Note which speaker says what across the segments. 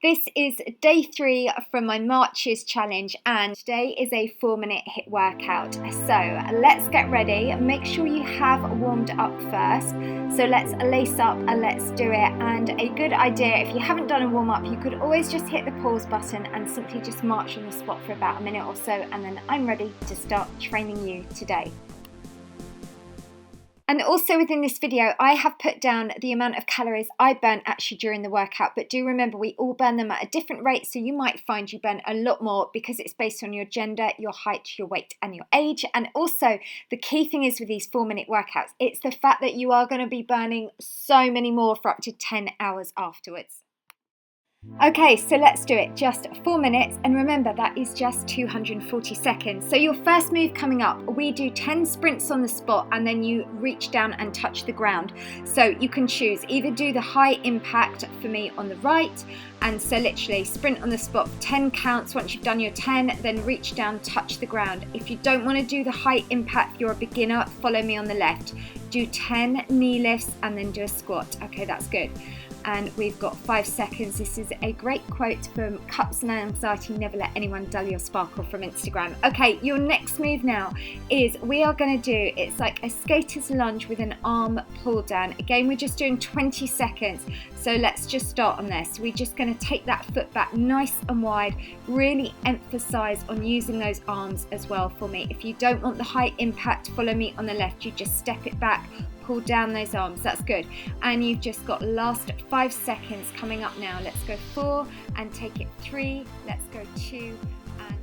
Speaker 1: This is day 3 from my Marches challenge, and today is a 4-minute HIIT workout. So let's get ready. Make sure you have warmed up first. So let's lace up and let's do it. And a good idea, if you haven't done a warm up, you could always just hit the pause button and simply just march on the spot for about a minute or so, and then I'm ready to start training you today. And also within this video, I have put down the amount of calories I burn actually during the workout, but do remember we all burn them at a different rate, so you might find you burn a lot more because it's based on your gender, your height, your weight and your age. And also the key thing is with these 4-minute workouts, it's the fact that you are going to be burning so many more for up to 10 hours afterwards. Okay, so let's do it, just 4 minutes, and remember that is just 240 seconds. So your first move coming up, we do 10 sprints on the spot and then you reach down and touch the ground. So you can choose, either do the high impact for me on the right, and so literally sprint on the spot, 10 counts. Once you've done your 10, then reach down, touch the ground. If you don't want to do the high impact, you're a beginner, follow me on the left. Do 10 knee lifts and then do a squat. Okay, that's good. And we've got 5 seconds. This is a great quote from Cups and Anxiety, never let anyone dull your sparkle, from Instagram. Okay, your next move now is we are going to do, it's like a skater's lunge with an arm pull down. Again, we're just doing 20 seconds. So let's just start on this. We're just going to take that foot back nice and wide, really emphasize on using those arms as well for me. If you don't want the high impact, follow me on the left. You just step it back, pull down those arms, that's good. And you've just got last 5 seconds coming up now. Let's go 4 and take it 3, let's go 2 and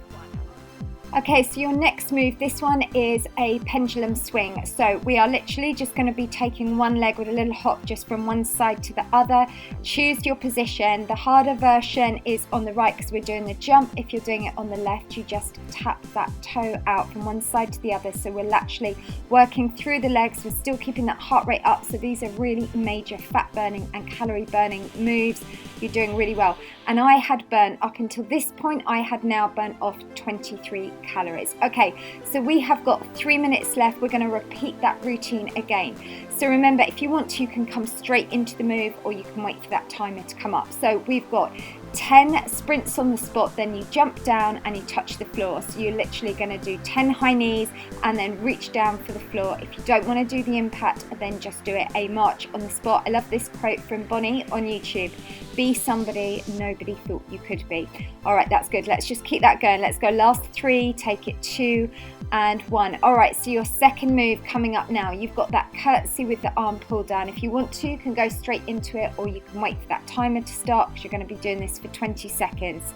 Speaker 1: 1. Okay, so your next move, this one is a pendulum swing. So we are literally just going to be taking one leg with a little hop just from one side to the other. Choose your position. The harder version is on the right because we're doing the jump. If you're doing it on the left, you just tap that toe out from one side to the other. So we're actually working through the legs. We're still keeping that heart rate up. So these are really major fat burning and calorie burning moves. You're doing really well. And I had burnt, up until this point, I had now burnt off 23 calories. Okay, so we have got 3 minutes left. We're going to repeat that routine again. So remember, if you want to, you can come straight into the move or you can wait for that timer to come up. So we've got 10 sprints on the spot, then you jump down and you touch the floor. So you're literally going to do 10 high knees and then reach down for the floor. If you don't want to do the impact, then just do it a march on the spot. I love this quote from Bonnie on YouTube. Be somebody nobody thought you could be. All right, that's good. Let's just keep that going. Let's go last 3, take it 2 and 1. All right, so your second move coming up now. You've got that curtsy with the arm pull down. If you want to, you can go straight into it or you can wait for that timer to start because you're going to be doing this for 20 seconds.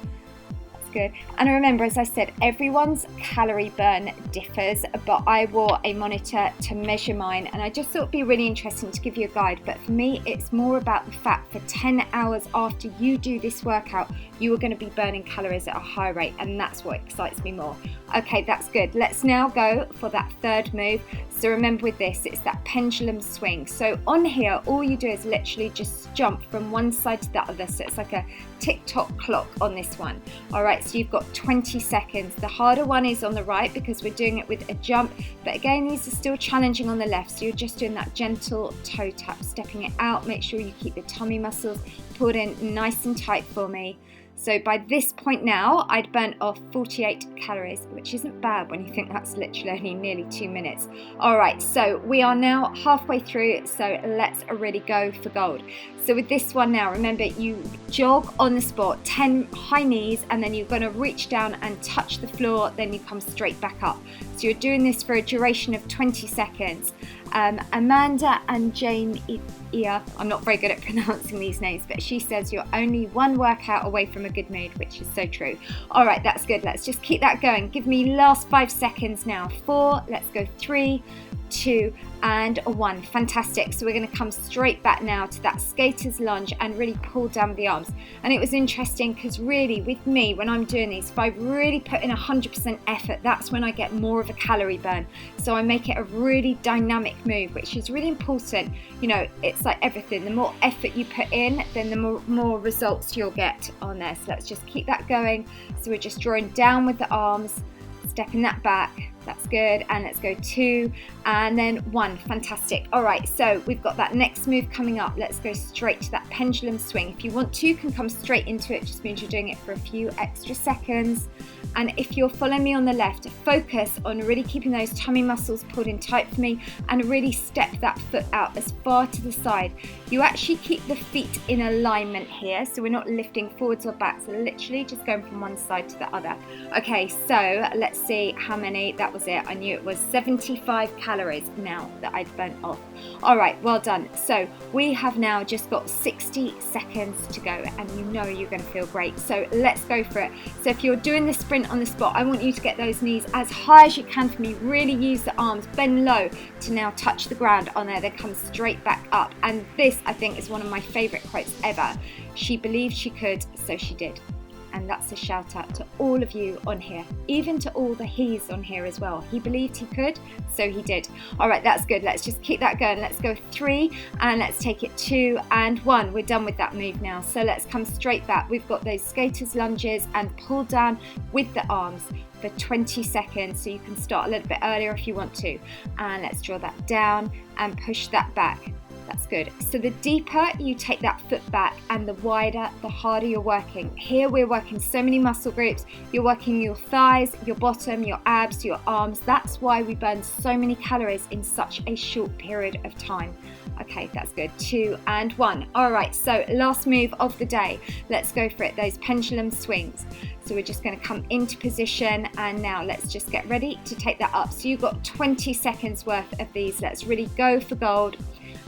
Speaker 1: Good. And remember, as I said, everyone's calorie burn differs, but I wore a monitor to measure mine and I just thought it'd be really interesting to give you a guide. But for me, it's more about the fact for 10 hours after you do this workout, you are going to be burning calories at a high rate, and that's what excites me more. Okay, that's good. Let's now go for that third move. So remember with this, it's that pendulum swing. So on here, all you do is literally just jump from one side to the other. So it's like a tick-tock clock on this one. All right, so you've got 20 seconds. The harder one is on the right because we're doing it with a jump. But again, these are still challenging on the left. So you're just doing that gentle toe tap, stepping it out. Make sure you keep the tummy muscles pulled in nice and tight for me. So by this point now, I'd burnt off 48 calories, which isn't bad when you think that's literally only nearly 2 minutes. All right, so we are now halfway through, so let's really go for gold. So with this one now, remember you jog on the spot, 10 high knees, and then you're going to reach down and touch the floor, then you come straight back up. So you're doing this for a duration of 20 seconds. Amanda and Jane, I'm not very good at pronouncing these names, but she says you're only one workout away from a good mood, which is so true. All right, that's good. Let's just keep that going. Give me last 5 seconds now. 4, let's go 3, 2 and 1. Fantastic. So we're going to come straight back now to that skater's lunge and really pull down with the arms. And it was interesting because really with me, when I'm doing these, if I really put in 100% effort, that's when I get more of a calorie burn. So I make it a really dynamic move, which is really important. You know, it's like everything. The more effort you put in, then the more results you'll get on this. So let's just keep that going. So we're just drawing down with the arms, stepping that back. That's good. And let's go 2 and then 1. Fantastic. All right, so we've got that next move coming up. Let's go straight to that pendulum swing. If you want to, you can come straight into it, just means you're doing it for a few extra seconds. And if you're following me on the left, focus on really keeping those tummy muscles pulled in tight for me and really step that foot out as far to the side. You actually keep the feet in alignment here, so we're not lifting forwards or back, so literally just going from one side to the other. Okay, so let's see how many, that was it. I knew it was 75 calories now that I'd burnt off. All right, well done. So we have now just got 60 seconds to go, and you know you're going to feel great. So let's go for it. So if you're doing the sprint on the spot, I want you to get those knees as high as you can for me. Really use the arms, bend low to now touch the ground on there, then come straight back up. And this, I think, is one of my favorite quotes ever. She believed she could, so she did. And that's a shout out to all of you on here, even to all the he's on here as well. He believed he could, so he did. All right, that's good. Let's just keep that going. Let's go 3, and let's take it 2 and 1. We're done with that move now. So let's come straight back. We've got those skaters lunges and pull down with the arms for 20 seconds. So you can start a little bit earlier if you want to. And let's draw that down and push that back. That's good. So the deeper you take that foot back and the wider, the harder you're working. Here we're working so many muscle groups. You're working your thighs, your bottom, your abs, your arms. That's why we burn so many calories in such a short period of time. Okay, that's good. 2 and 1. All right, so last move of the day. Let's go for it, those pendulum swings. So we're just going to come into position, and now let's just get ready to take that up. So you've got 20 seconds worth of these. Let's really go for gold.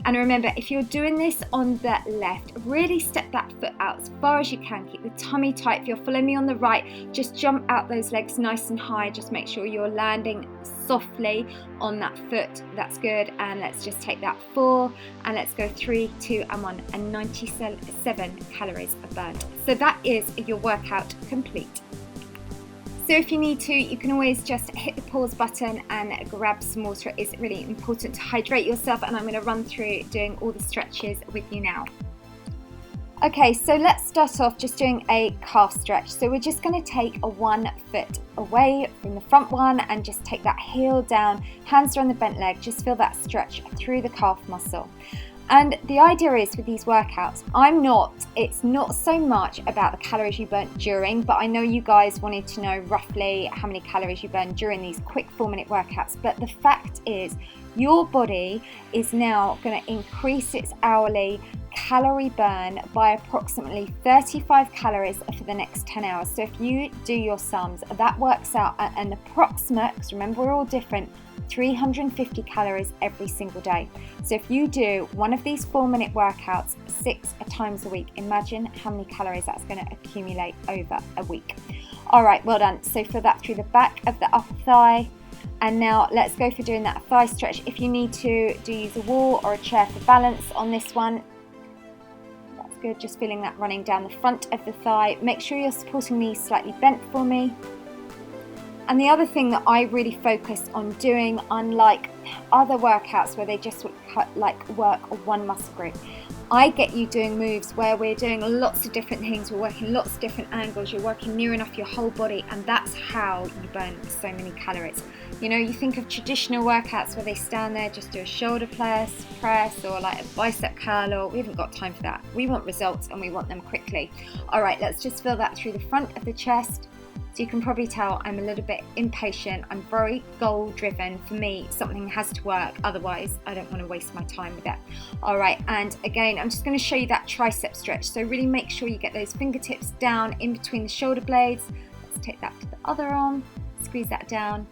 Speaker 1: And remember, if you're doing this on the left, really step that foot out as far as you can. Keep the tummy tight. If you're following me on the right, just jump out those legs nice and high. Just make sure you're landing softly on that foot. That's good. And let's just take that 4, and let's go 3, 2 and 1, and 97 calories are burned. So that is your workout complete. So if you need to, you can always just hit the pause button and grab some water. It is really important to hydrate yourself, and I'm going to run through doing all the stretches with you now. Okay, so let's start off just doing a calf stretch. So we're just going to take a 1 foot away from the front one and just take that heel down, hands are on the bent leg, just feel that stretch through the calf muscle. And the idea is with these workouts, it's not so much about the calories you burnt during, but I know you guys wanted to know roughly how many calories you burn during these quick 4-minute workouts. But the fact is, your body is now going to increase its hourly calorie burn by approximately 35 calories for the next 10 hours. So if you do your sums, that works out at an approximate, because remember we're all different, 350 calories every single day. So if you do one of these 4-minute workouts 6 times a week, imagine how many calories that's going to accumulate over a week. All right, well done. So feel that through the back of the upper thigh. And now let's go for doing that thigh stretch. If you need to, do use a wall or a chair for balance on this one. That's good. Just feeling that running down the front of the thigh. Make sure you're supporting knees slightly bent for me. And the other thing that I really focus on doing, unlike other workouts where they just work on one muscle group, I get you doing moves where we're doing lots of different things, we're working lots of different angles, you're working near enough your whole body, and that's how you burn so many calories. You know, you think of traditional workouts where they stand there, just do a shoulder press or like a bicep curl, or we haven't got time for that. We want results and we want them quickly. All right, let's just feel that through the front of the chest. So you can probably tell I'm a little bit impatient. I'm very goal driven. For me, something has to work. Otherwise, I don't want to waste my time with it. All right. And again, I'm just going to show you that tricep stretch. So really make sure you get those fingertips down in between the shoulder blades. Let's take that to the other arm. Squeeze that down.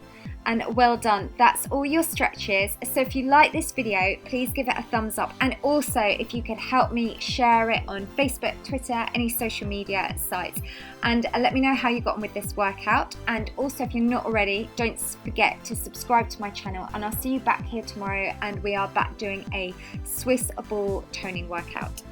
Speaker 1: And well done. That's all your stretches. So if you like this video, please give it a thumbs up. And also, if you could help me share it on Facebook, Twitter, any social media sites. And let me know how you got on with this workout. And also, if you're not already, don't forget to subscribe to my channel. And I'll see you back here tomorrow. And we are back doing a Swiss ball toning workout.